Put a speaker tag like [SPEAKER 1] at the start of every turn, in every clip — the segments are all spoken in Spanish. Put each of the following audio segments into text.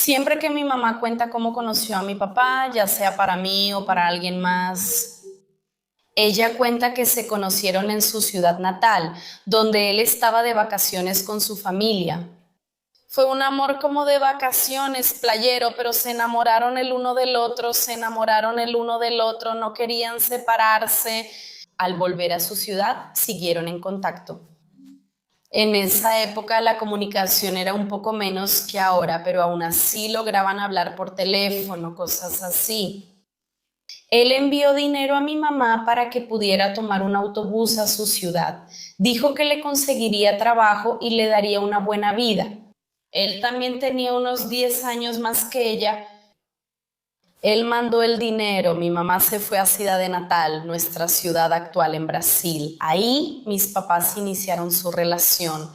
[SPEAKER 1] Siempre que mi mamá cuenta cómo conoció a mi papá, ya sea para mí o para alguien más, ella cuenta que se conocieron en su ciudad natal, donde él estaba de vacaciones con su familia. Fue un amor como de vacaciones, playero, pero se enamoraron el uno del otro, se enamoraron el uno del otro, no querían separarse. Al volver a su ciudad, siguieron en contacto. En esa época la comunicación era un poco menos que ahora, pero aún así lograban hablar por teléfono, cosas así. Él envió dinero a mi mamá para que pudiera tomar un autobús a su ciudad. Dijo que le conseguiría trabajo y le daría una buena vida. Él también tenía unos 10 años más que ella. Él mandó el dinero, mi mamá se fue a Ciudad de Natal, nuestra ciudad actual en Brasil. Ahí mis papás iniciaron su relación.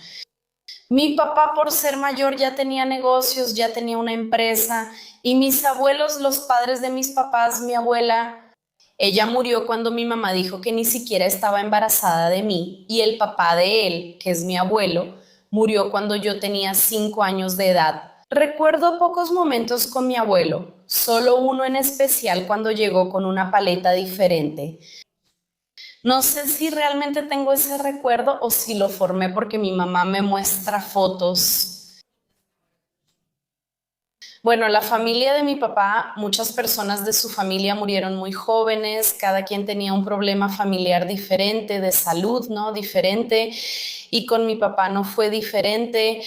[SPEAKER 1] Mi papá, por ser mayor, ya tenía negocios, ya tenía una empresa, y mis abuelos, los padres de mis papás, mi abuela, ella murió cuando mi mamá dijo que ni siquiera estaba embarazada de mí, y el papá de él, que es mi abuelo, murió cuando yo tenía 5 años de edad. Recuerdo pocos momentos con mi abuelo, solo uno en especial cuando llegó con una paleta diferente. No sé si realmente tengo ese recuerdo o si lo formé porque mi mamá me muestra fotos. Bueno, la familia de mi papá, muchas personas de su familia murieron muy jóvenes, cada quien tenía un problema familiar diferente, de salud, ¿no? Diferente, y con mi papá no fue diferente.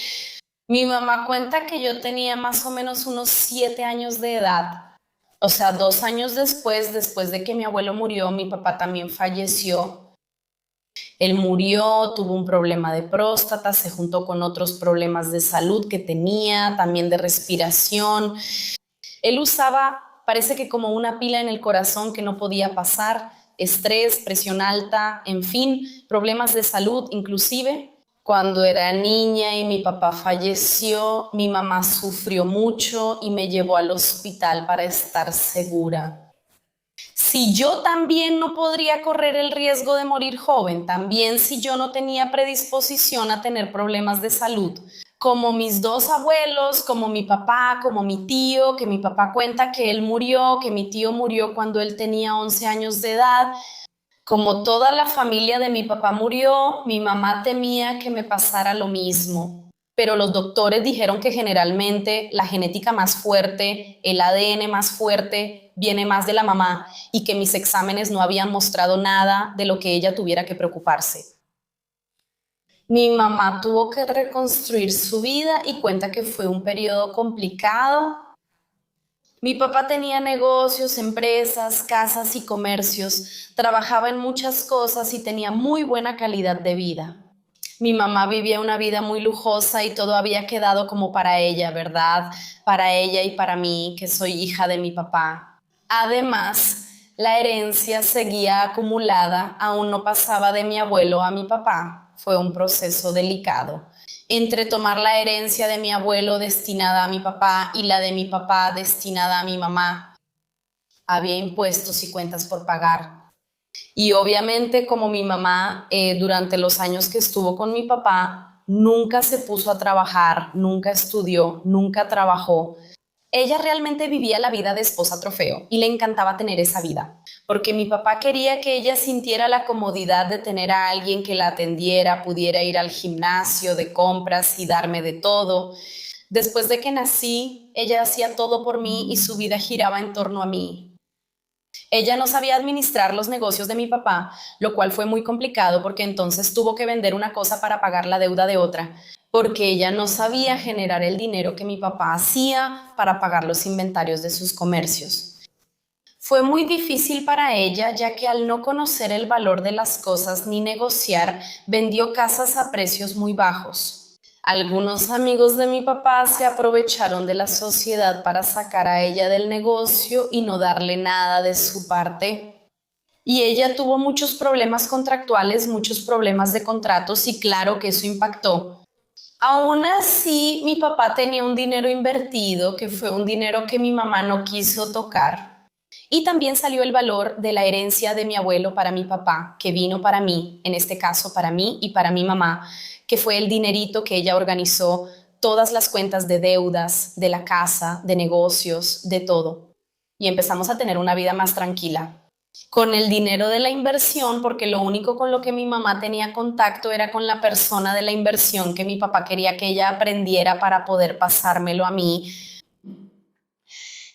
[SPEAKER 1] Mi mamá cuenta que yo tenía más o menos unos 7 años de edad. O sea, 2 años después de que mi abuelo murió, mi papá también falleció. Él murió, tuvo un problema de próstata, se juntó con otros problemas de salud que tenía, también de respiración. Él usaba, parece que como una pila en el corazón que no podía pasar, estrés, presión alta, en fin, problemas de salud inclusive. Cuando era niña y mi papá falleció, mi mamá sufrió mucho y me llevó al hospital para estar segura. Si yo también no podría correr el riesgo de morir joven, también si yo no tenía predisposición a tener problemas de salud, como mis dos abuelos, como mi papá, como mi tío, que mi papá cuenta que él murió, que mi tío murió cuando él tenía 11 años de edad, como toda la familia de mi papá murió, mi mamá temía que me pasara lo mismo. Pero los doctores dijeron que generalmente la genética más fuerte, el ADN más fuerte, viene más de la mamá y que mis exámenes no habían mostrado nada de lo que ella tuviera que preocuparse. Mi mamá tuvo que reconstruir su vida y cuenta que fue un periodo complicado. Mi papá tenía negocios, empresas, casas y comercios, trabajaba en muchas cosas y tenía muy buena calidad de vida. Mi mamá vivía una vida muy lujosa y todo había quedado como para ella, ¿verdad? Para ella y para mí, que soy hija de mi papá. Además, la herencia seguía acumulada, aún no pasaba de mi abuelo a mi papá. Fue un proceso delicado entre tomar la herencia de mi abuelo destinada a mi papá y la de mi papá destinada a mi mamá. Había impuestos y cuentas por pagar. Y obviamente como mi mamá durante los años que estuvo con mi papá nunca se puso a trabajar, nunca estudió, nunca trabajó. Ella realmente vivía la vida de esposa trofeo y le encantaba tener esa vida, porque mi papá quería que ella sintiera la comodidad de tener a alguien que la atendiera, pudiera ir al gimnasio, de compras y darme de todo. Después de que nací, ella hacía todo por mí y su vida giraba en torno a mí. Ella no sabía administrar los negocios de mi papá, lo cual fue muy complicado porque entonces tuvo que vender una cosa para pagar la deuda de otra, porque ella no sabía generar el dinero que mi papá hacía para pagar los inventarios de sus comercios. Fue muy difícil para ella, ya que al no conocer el valor de las cosas ni negociar, vendió casas a precios muy bajos. Algunos amigos de mi papá se aprovecharon de la sociedad para sacar a ella del negocio y no darle nada de su parte. Y ella tuvo muchos problemas contractuales, muchos problemas de contratos y claro que eso impactó. Aún así, mi papá tenía un dinero invertido, que fue un dinero que mi mamá no quiso tocar. Y también salió el valor de la herencia de mi abuelo para mi papá, que vino para mí, en este caso para mí y para mi mamá, que fue el dinerito que ella organizó todas las cuentas de deudas, de la casa, de negocios, de todo. Y empezamos a tener una vida más tranquila. Con el dinero de la inversión, porque lo único con lo que mi mamá tenía contacto era con la persona de la inversión que mi papá quería que ella aprendiera para poder pasármelo a mí.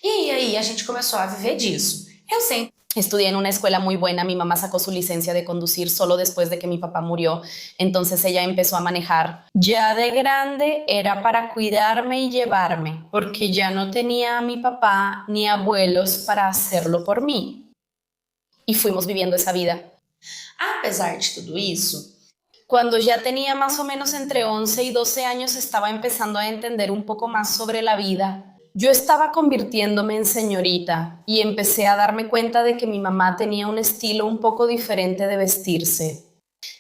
[SPEAKER 2] E aí a gente começou a viver disso. Eu sempre
[SPEAKER 1] Estudié en una escuela muy buena, mi mamá sacó su licencia de conducir solo después de que mi papá murió, entonces ella empezó a manejar. Ya de grande era para cuidarme y llevarme, porque ya no tenía a mi papá ni abuelos para hacerlo por mí. Y fuimos viviendo esa vida.
[SPEAKER 2] apesar de tudo isso,
[SPEAKER 1] Cuando ya tenía más o menos entre 11 y 12 años estaba empezando a entender un poco más sobre la vida. Yo estaba convirtiéndome en señorita y empecé a darme cuenta de que mi mamá tenía un estilo un poco diferente de vestirse.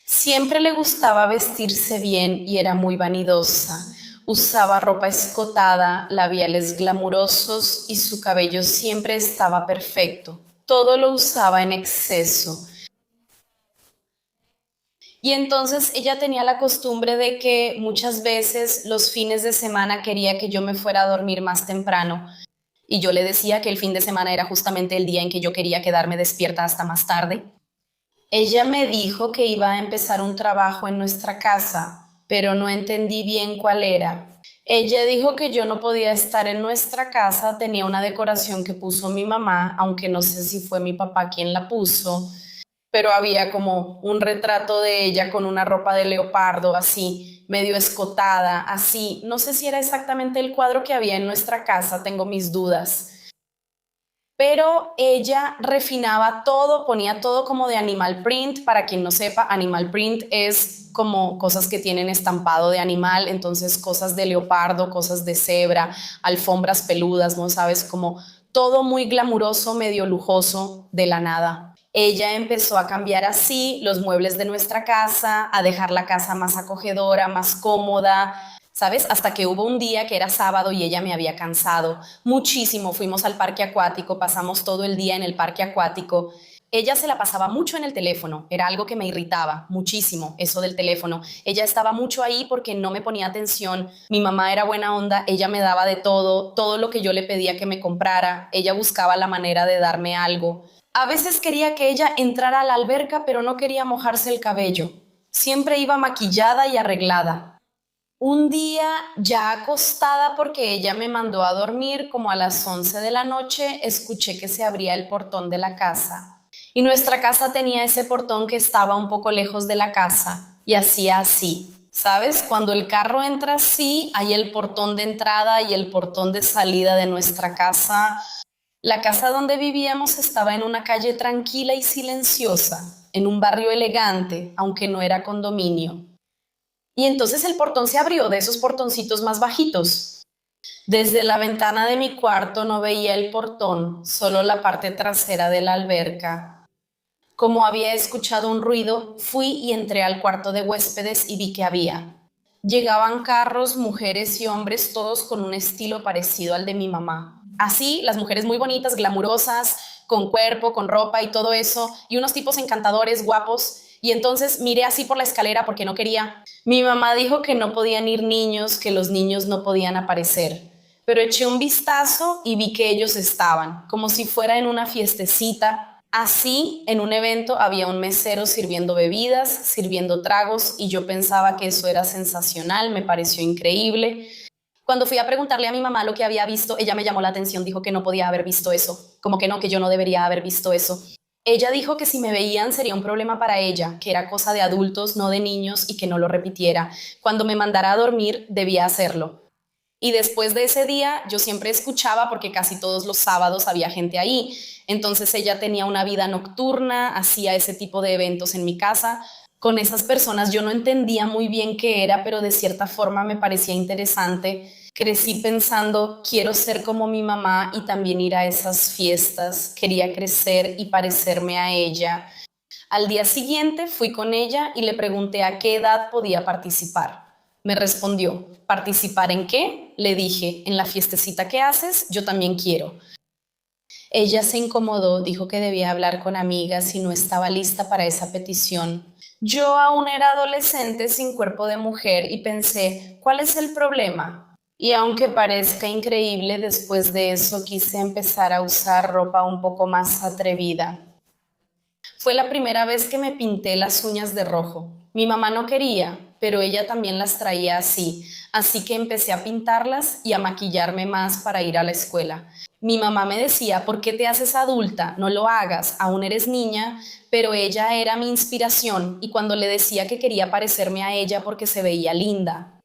[SPEAKER 1] Siempre le gustaba vestirse bien y era muy vanidosa. Usaba ropa escotada, labiales glamurosos y su cabello siempre estaba perfecto. Todo lo usaba en exceso. Y entonces ella tenía la costumbre de que muchas veces los fines de semana quería que yo me fuera a dormir más temprano. Y yo le decía que el fin de semana era justamente el día en que yo quería quedarme despierta hasta más tarde. Ella me dijo que iba a empezar un trabajo en nuestra casa, pero no entendí bien cuál era. Ella dijo que yo no podía estar en nuestra casa, tenía una decoración que puso mi mamá, aunque no sé si fue mi papá quien la puso, pero había como un retrato de ella con una ropa de leopardo así, medio escotada, así. No sé si era exactamente el cuadro que había en nuestra casa, tengo mis dudas. Pero ella refinaba todo, ponía todo como de animal print. Para quien no sepa, animal print es como cosas que tienen estampado de animal, entonces cosas de leopardo, cosas de cebra, alfombras peludas, ¿no sabes? Como todo muy glamuroso, medio lujoso, de la nada. Ella empezó a cambiar así los muebles de nuestra casa, a dejar la casa más acogedora, más cómoda, ¿sabes? Hasta que hubo un día que era sábado y ella me había cansado muchísimo. Fuimos al parque acuático, pasamos todo el día en el parque acuático. Ella se la pasaba mucho en el teléfono, era algo que me irritaba muchísimo, eso del teléfono. Ella estaba mucho ahí porque no me ponía atención. Mi mamá era buena onda, ella me daba de todo, todo lo que yo le pedía que me comprara. Ella buscaba la manera de darme algo. A veces quería que ella entrara a la alberca, pero no quería mojarse el cabello. Siempre iba maquillada y arreglada. Un día, ya acostada porque ella me mandó a dormir, como a las 11 de la noche, escuché que se abría el portón de la casa. Y nuestra casa tenía ese portón que estaba un poco lejos de la casa y hacía así. ¿Sabes? Cuando el carro entra así, hay el portón de entrada y el portón de salida de nuestra casa. La casa donde vivíamos estaba en una calle tranquila y silenciosa, en un barrio elegante, aunque no era condominio. Y entonces el portón se abrió, de esos portoncitos más bajitos. Desde la ventana de mi cuarto no veía el portón, solo la parte trasera de la alberca. Como había escuchado un ruido, fui y entré al cuarto de huéspedes y vi que había. Llegaban carros, mujeres y hombres, todos con un estilo parecido al de mi mamá. Así, las mujeres muy bonitas, glamurosas, con cuerpo, con ropa y todo eso, y unos tipos encantadores, guapos. Y entonces miré así por la escalera porque no quería. Mi mamá dijo que no podían ir niños, que los niños no podían aparecer. Pero eché un vistazo y vi que ellos estaban, como si fuera en una fiestecita. Así, en un evento había un mesero sirviendo bebidas, sirviendo tragos, y yo pensaba que eso era sensacional, me pareció increíble. Cuando fui a preguntarle a mi mamá lo que había visto, ella me llamó la atención, dijo que no podía haber visto eso, como que no, que yo no debería haber visto eso. Ella dijo que si me veían sería un problema para ella, que era cosa de adultos, no de niños, y que no lo repitiera. Cuando me mandara a dormir, debía hacerlo. Y después de ese día, yo siempre escuchaba, porque casi todos los sábados había gente ahí. Entonces ella tenía una vida nocturna, hacía ese tipo de eventos en mi casa. Con esas personas yo no entendía muy bien qué era, pero de cierta forma me parecía interesante. Crecí pensando, quiero ser como mi mamá y también ir a esas fiestas. Quería crecer y parecerme a ella. Al día siguiente fui con ella y le pregunté a qué edad podía participar. Me respondió, ¿participar en qué? Le dije, en la fiestecita que haces, yo también quiero. Ella se incomodó, dijo que debía hablar con amigas y no estaba lista para esa petición. Yo aún era adolescente sin cuerpo de mujer y pensé, ¿cuál es el problema? Y aunque parezca increíble, después de eso quise empezar a usar ropa un poco más atrevida. Fue la primera vez que me pinté las uñas de rojo. Mi mamá no quería, pero ella también las traía así que empecé a pintarlas y a maquillarme más para ir a la escuela. Mi mamá me decía, ¿por qué te haces adulta? No lo hagas, aún eres niña, pero ella era mi inspiración y cuando le decía que quería parecerme a ella porque se veía linda.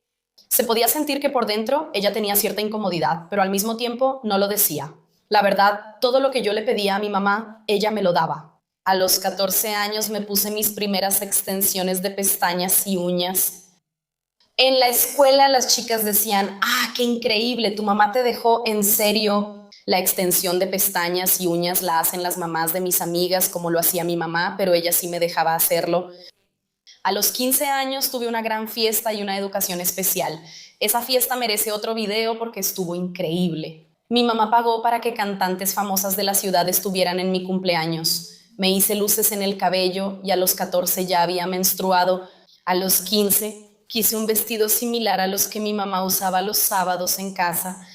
[SPEAKER 1] Se podía sentir que por dentro ella tenía cierta incomodidad, pero al mismo tiempo no lo decía. La verdad, todo lo que yo le pedía a mi mamá, ella me lo daba. A los 14 años me puse mis primeras extensiones de pestañas y uñas. En la escuela las chicas decían, ¡ah, qué increíble! Tu mamá te dejó en serio. La extensión de pestañas y uñas la hacen las mamás de mis amigas como lo hacía mi mamá, pero ella sí me dejaba hacerlo. A los 15 años tuve una gran fiesta y una educación especial. Esa fiesta merece otro video porque estuvo increíble. Mi mamá pagó para que cantantes famosas de la ciudad estuvieran en mi cumpleaños. Me hice luces en el cabello y a los 14 ya había menstruado. A los 15 quise un vestido similar a los que mi mamá usaba los sábados en casa.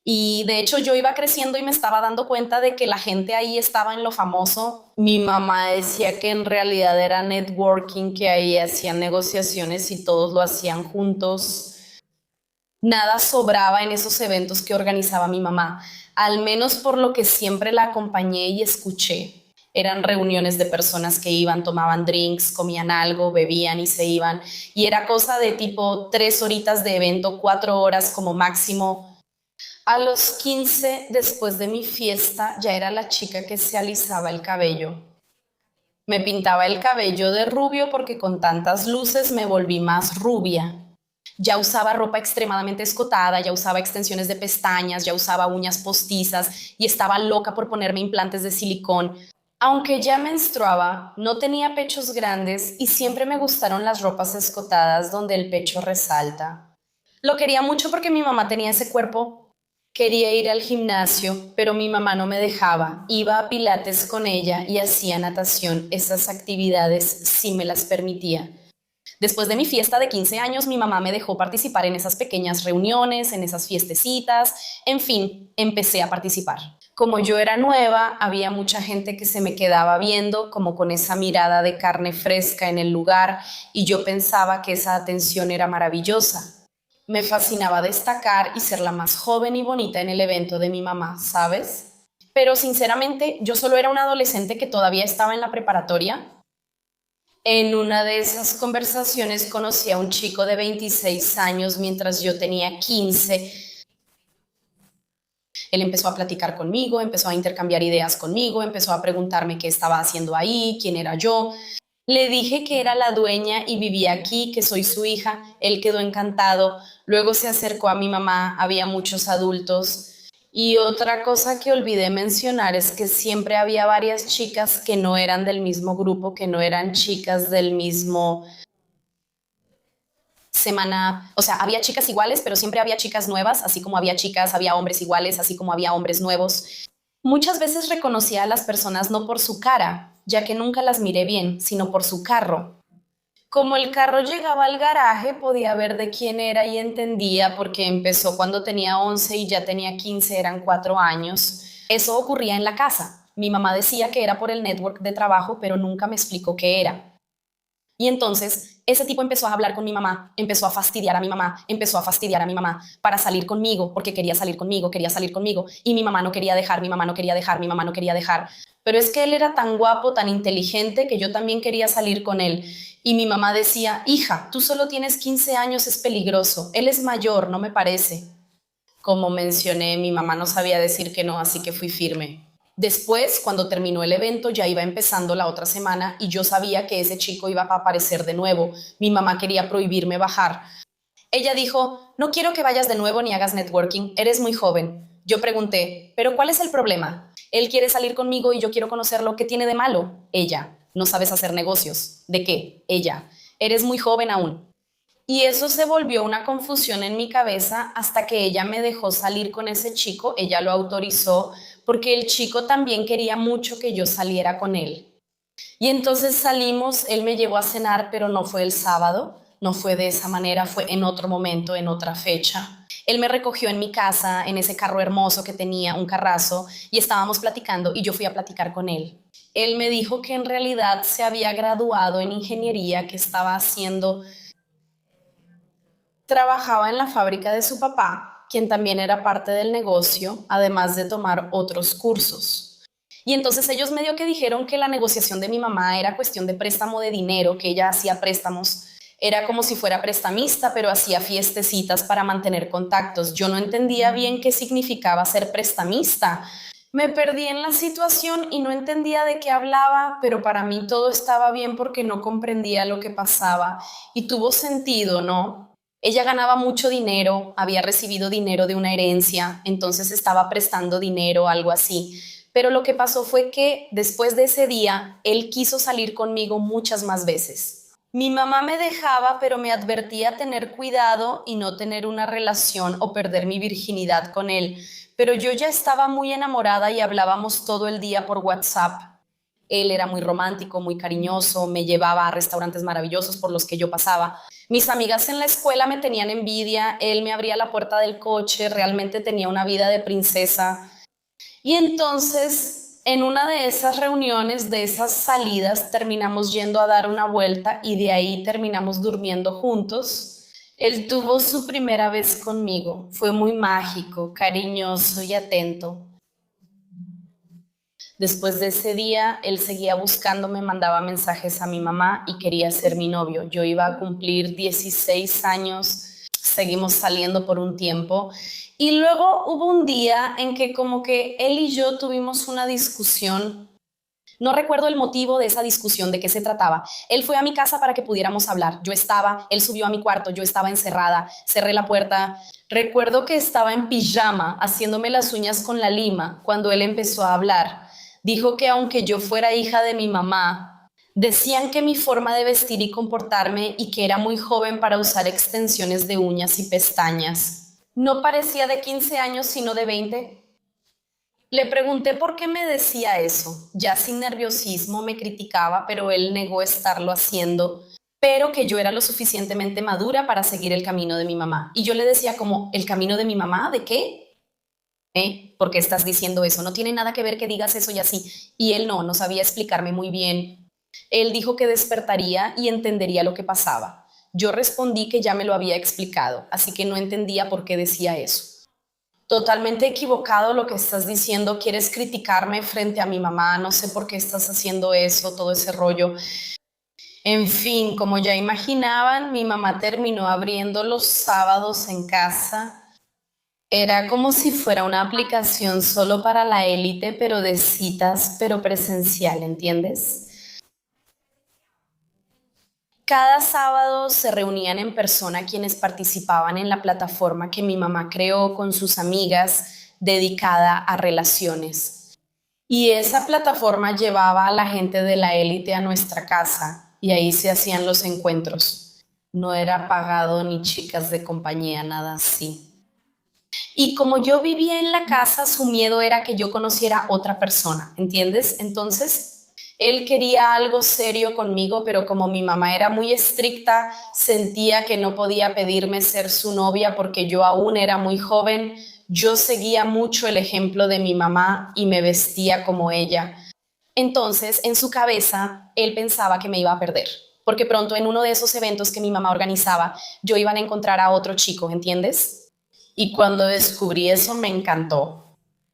[SPEAKER 1] Y de hecho yo iba creciendo y me estaba dando cuenta de que la gente ahí estaba en lo famoso. Mi mamá decía que en realidad era networking, que ahí hacían negociaciones y todos lo hacían juntos. Nada sobraba en esos eventos que organizaba mi mamá, al menos por lo que siempre la acompañé y escuché. Eran reuniones de personas que iban, tomaban drinks, comían algo, bebían y se iban. Y era cosa de tipo 3 horitas de evento, 4 horas como máximo. A los 15, después de mi fiesta, ya era la chica que se alisaba el cabello. Me pintaba el cabello de rubio porque con tantas luces me volví más rubia. Ya usaba ropa extremadamente escotada, ya usaba extensiones de pestañas, ya usaba uñas postizas y estaba loca por ponerme implantes de silicón. Aunque ya menstruaba, no tenía pechos grandes y siempre me gustaron las ropas escotadas donde el pecho resalta. Lo quería mucho porque mi mamá tenía ese cuerpo. Quería ir al gimnasio, pero mi mamá no me dejaba. Iba a pilates con ella y hacía natación. Esas actividades sí me las permitía. Después de mi fiesta de 15 años, mi mamá me dejó participar en esas pequeñas reuniones, en esas fiestecitas, en fin, empecé a participar. Como yo era nueva, había mucha gente que se me quedaba viendo como con esa mirada de carne fresca en el lugar y yo pensaba que esa atención era maravillosa. Me fascinaba destacar y ser la más joven y bonita en el evento de mi mamá, ¿sabes? Pero sinceramente, yo solo era una adolescente que todavía estaba en la preparatoria. En una de esas conversaciones conocí a un chico de 26 años mientras yo tenía 15. Él empezó a platicar conmigo, empezó a intercambiar ideas conmigo, empezó a preguntarme qué estaba haciendo ahí, quién era yo. Le dije que era la dueña y vivía aquí, que soy su hija. Él quedó encantado. Luego se acercó a mi mamá, había muchos adultos. Y otra cosa que olvidé mencionar es que siempre había varias chicas que no eran del mismo grupo, que no eran chicas del mismo semana, o sea, había chicas iguales, pero siempre había chicas nuevas, así como había chicas, había hombres iguales, así como había hombres nuevos. Muchas veces reconocía a las personas no por su cara, ya que nunca las miré bien, sino por su carro. Como el carro llegaba al garaje, podía ver de quién era y entendía porque empezó cuando tenía 11 y ya tenía 15, eran 4 años. Eso ocurría en la casa. Mi mamá decía que era por el network de trabajo, pero nunca me explicó qué era. Y entonces ese tipo empezó a hablar con mi mamá, empezó a fastidiar a mi mamá, empezó a fastidiar a mi mamá para salir conmigo, porque quería salir conmigo, quería salir conmigo. Y mi mamá no quería dejar, mi mamá no quería dejar, mi mamá no quería dejar. Pero es que él era tan guapo, tan inteligente, que yo también quería salir con él. Y mi mamá decía, hija, tú solo tienes 15 años, es peligroso. Él es mayor, no me parece. Como mencioné, mi mamá no sabía decir que no, así que fui firme. Después, cuando terminó el evento, ya iba empezando la otra semana y yo sabía que ese chico iba a aparecer de nuevo. Mi mamá quería prohibirme bajar. Ella dijo, no quiero que vayas de nuevo ni hagas networking, eres muy joven. Yo pregunté, ¿pero cuál es el problema? Él quiere salir conmigo y yo quiero conocerlo, ¿qué tiene de malo? Ella, no sabes hacer negocios. ¿De qué? Ella, eres muy joven aún. Y eso se volvió una confusión en mi cabeza hasta que ella me dejó salir con ese chico, ella lo autorizó porque el chico también quería mucho que yo saliera con él. Y entonces salimos, él me llevó a cenar, pero no fue el sábado, no fue de esa manera, fue en otro momento, en otra fecha. Él me recogió en mi casa, en ese carro hermoso que tenía, un carrazo, y estábamos platicando y yo fui a platicar con él. Él me dijo que en realidad se había graduado en ingeniería, que estaba haciendo, trabajaba en la fábrica de su papá, quien también era parte del negocio, además de tomar otros cursos. Y entonces ellos medio que dijeron que la negociación de mi mamá era cuestión de préstamo de dinero, que ella hacía préstamos, era como si fuera prestamista, pero hacía fiestecitas para mantener contactos. Yo no entendía bien qué significaba ser prestamista. Me perdí en la situación y no entendía de qué hablaba, pero para mí todo estaba bien porque no comprendía lo que pasaba y tuvo sentido, ¿no? Ella ganaba mucho dinero, había recibido dinero de una herencia, entonces estaba prestando dinero, algo así. Pero lo que pasó fue que después de ese día, él quiso salir conmigo muchas más veces. Mi mamá me dejaba, pero me advertía tener cuidado y no tener una relación o perder mi virginidad con él. Pero yo ya estaba muy enamorada y hablábamos todo el día por WhatsApp. Él era muy romántico, muy cariñoso, me llevaba a restaurantes maravillosos por los que yo pasaba. Mis amigas en la escuela me tenían envidia, él me abría la puerta del coche, realmente tenía una vida de princesa. Y entonces, en una de esas reuniones, de esas salidas, terminamos yendo a dar una vuelta y de ahí terminamos durmiendo juntos. Él tuvo su primera vez conmigo, fue muy mágico, cariñoso y atento. Después de ese día, él seguía buscándome, mandaba mensajes a mi mamá y quería ser mi novio. Yo iba a cumplir 16 años, seguimos saliendo por un tiempo y luego hubo un día en que como que él y yo tuvimos una discusión. No recuerdo el motivo de esa discusión, de qué se trataba. Él fue a mi casa para que pudiéramos hablar. Él subió a mi cuarto, yo estaba encerrada, cerré la puerta. Recuerdo que estaba en pijama haciéndome las uñas con la lima cuando él empezó a hablar. Dijo que aunque yo fuera hija de mi mamá, decían que mi forma de vestir y comportarme y que era muy joven para usar extensiones de uñas y pestañas. No parecía de 15 años, sino de 20. Le pregunté por qué me decía eso. Ya sin nerviosismo me criticaba, pero él negó estarlo haciendo, pero que yo era lo suficientemente madura para seguir el camino de mi mamá. Y yo le decía como, ¿el camino de mi mamá? ¿De qué? ¿Por qué estás diciendo eso? No tiene nada que ver que digas eso y así. Y él no sabía explicarme muy bien. Él dijo que despertaría y entendería lo que pasaba. Yo respondí que ya me lo había explicado, así que no entendía por qué decía eso. Totalmente equivocado lo que estás diciendo, quieres criticarme frente a mi mamá, no sé por qué estás haciendo eso, todo ese rollo. En fin, como ya imaginaban, mi mamá terminó abriendo los sábados en casa. Era como si fuera una aplicación solo para la élite, pero de citas, pero presencial, ¿entiendes? Cada sábado se reunían en persona quienes participaban en la plataforma que mi mamá creó con sus amigas dedicada a relaciones. Y esa plataforma llevaba a la gente de la élite a nuestra casa y ahí se hacían los encuentros. No era pagado ni chicas de compañía, nada así. Y como yo vivía en la casa, su miedo era que yo conociera otra persona, ¿entiendes? Entonces, él quería algo serio conmigo, pero como mi mamá era muy estricta, sentía que no podía pedirme ser su novia porque yo aún era muy joven. Yo seguía mucho el ejemplo de mi mamá y me vestía como ella. Entonces, en su cabeza, él pensaba que me iba a perder, porque pronto en uno de esos eventos que mi mamá organizaba, yo iba a encontrar a otro chico, ¿entiendes? Y cuando descubrí eso me encantó.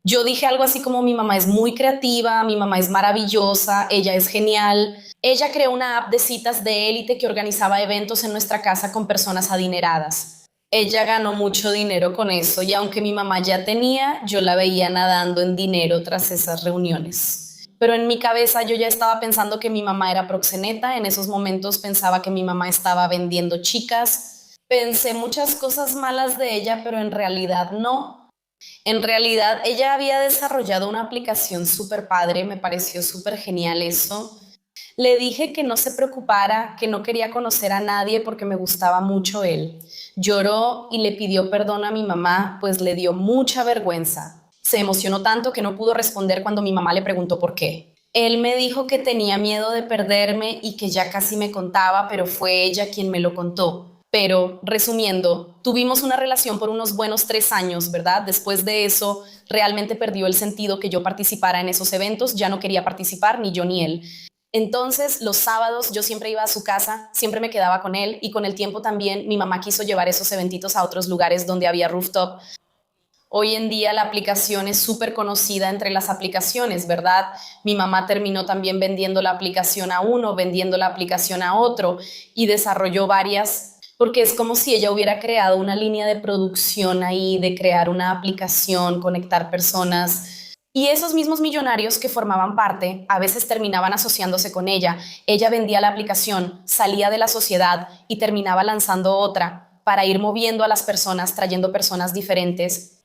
[SPEAKER 1] Yo dije algo así como mi mamá es muy creativa, mi mamá es maravillosa, ella es genial. Ella creó una app de citas de élite que organizaba eventos en nuestra casa con personas adineradas. Ella ganó mucho dinero con eso y aunque mi mamá ya tenía, yo la veía nadando en dinero tras esas reuniones. Pero en mi cabeza yo ya estaba pensando que mi mamá era proxeneta, en esos momentos pensaba que mi mamá estaba vendiendo chicas. Pensé muchas cosas malas de ella, pero en realidad no. En realidad ella había desarrollado una aplicación súper padre, me pareció súper genial eso. Le dije que no se preocupara, que no quería conocer a nadie porque me gustaba mucho él. Lloró y le pidió perdón a mi mamá, pues le dio mucha vergüenza. Se emocionó tanto que no pudo responder cuando mi mamá le preguntó por qué. Él me dijo que tenía miedo de perderme y que ya casi me contaba, pero fue ella quien me lo contó. Pero, resumiendo, tuvimos una relación por unos buenos 3 años, ¿verdad? Después de eso, realmente perdió el sentido que yo participara en esos eventos. Ya no quería participar, ni yo ni él. Entonces, los sábados yo siempre iba a su casa, siempre me quedaba con él y con el tiempo también mi mamá quiso llevar esos eventitos a otros lugares donde había rooftop. Hoy en día la aplicación es súper conocida entre las aplicaciones, ¿verdad? Mi mamá terminó también vendiendo la aplicación a uno, vendiendo la aplicación a otro y desarrolló varias, porque es como si ella hubiera creado una línea de producción ahí, de crear una aplicación, conectar personas. Y esos mismos millonarios que formaban parte a veces terminaban asociándose con ella. Ella vendía la aplicación, salía de la sociedad y terminaba lanzando otra para ir moviendo a las personas, trayendo personas diferentes.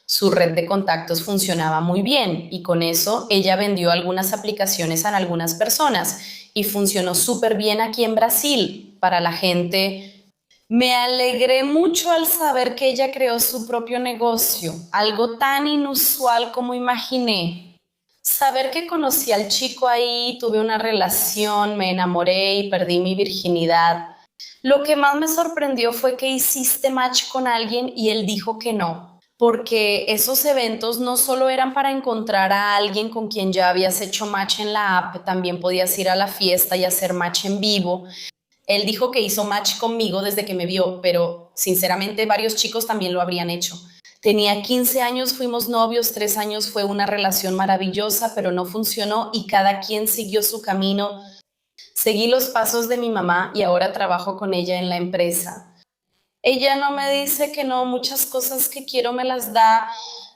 [SPEAKER 1] Su red de contactos funcionaba muy bien y con eso ella vendió algunas aplicaciones a algunas personas y funcionó súper bien aquí en Brasil para la gente. Me alegré mucho al saber que ella creó su propio negocio, algo tan inusual como imaginé. Saber que conocí al chico ahí, tuve una relación, me enamoré y perdí mi virginidad. Lo que más me sorprendió fue que hiciste match con alguien y él dijo que no, porque esos eventos no solo eran para encontrar a alguien con quien ya habías hecho match en la app, también podías ir a la fiesta y hacer match en vivo. Él dijo que hizo match conmigo desde que me vio, pero sinceramente varios chicos también lo habrían hecho. Tenía 15 años, fuimos novios, 3 años fue una relación maravillosa, pero no funcionó y cada quien siguió su camino. Seguí los pasos de mi mamá y ahora trabajo con ella en la empresa. Ella no me dice que no, muchas cosas que quiero me las da.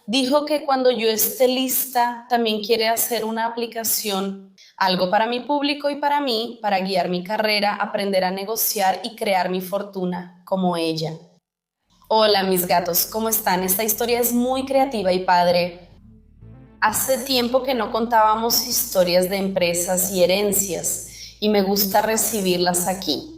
[SPEAKER 1] Dijo que cuando yo esté lista también quiere hacer una aplicación, algo para mi público y para mí, para guiar mi carrera, aprender a negociar y crear mi fortuna como ella. Hola mis gatos, ¿cómo están? Esta historia es muy creativa y padre. Hace tiempo que no contábamos historias de empresas y herencias y me gusta recibirlas aquí.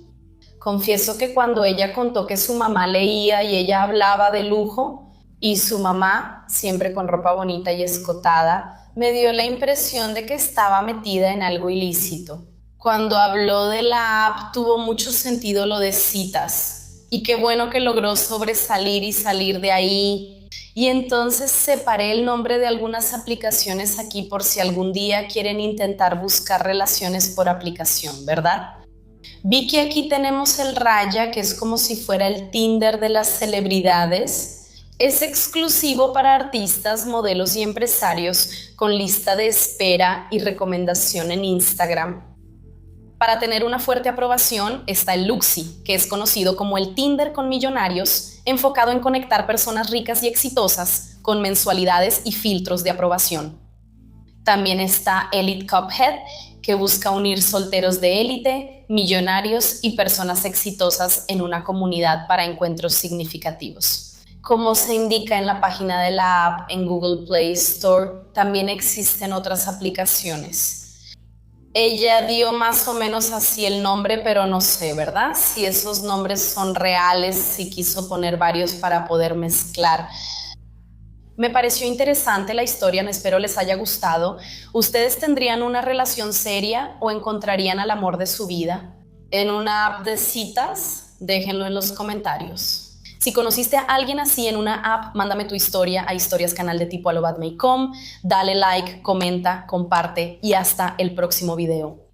[SPEAKER 1] Confieso que cuando ella contó que su mamá leía y ella hablaba de lujo y su mamá, siempre con ropa bonita y escotada, me dio la impresión de que estaba metida en algo ilícito. Cuando habló de la app tuvo mucho sentido lo de citas y qué bueno que logró sobresalir y salir de ahí. Y entonces separé el nombre de algunas aplicaciones aquí por si algún día quieren intentar buscar relaciones por aplicación, ¿verdad? Vi que aquí tenemos el Raya, que es como si fuera el Tinder de las celebridades. Es exclusivo para artistas, modelos y empresarios con lista de espera y recomendación en Instagram. Para tener una fuerte aprobación está el Luxi, que es conocido como el Tinder con millonarios, enfocado en conectar personas ricas y exitosas con mensualidades y filtros de aprobación. También está Elite Cuphead, que busca unir solteros de élite, millonarios y personas exitosas en una comunidad para encuentros significativos. Como se indica en la página de la app en Google Play Store, también existen otras aplicaciones. Ella dio más o menos así el nombre, pero no sé, ¿verdad? Si esos nombres son reales, si quiso poner varios para poder mezclar. Me pareció interesante la historia, espero les haya gustado. ¿Ustedes tendrían una relación seria o encontrarían al amor de su vida en una app de citas? Déjenlo en los comentarios. Si conociste a alguien así en una app, mándame tu historia a historiascanaldetipo@@me.com. Dale like, comenta, comparte y hasta el próximo video.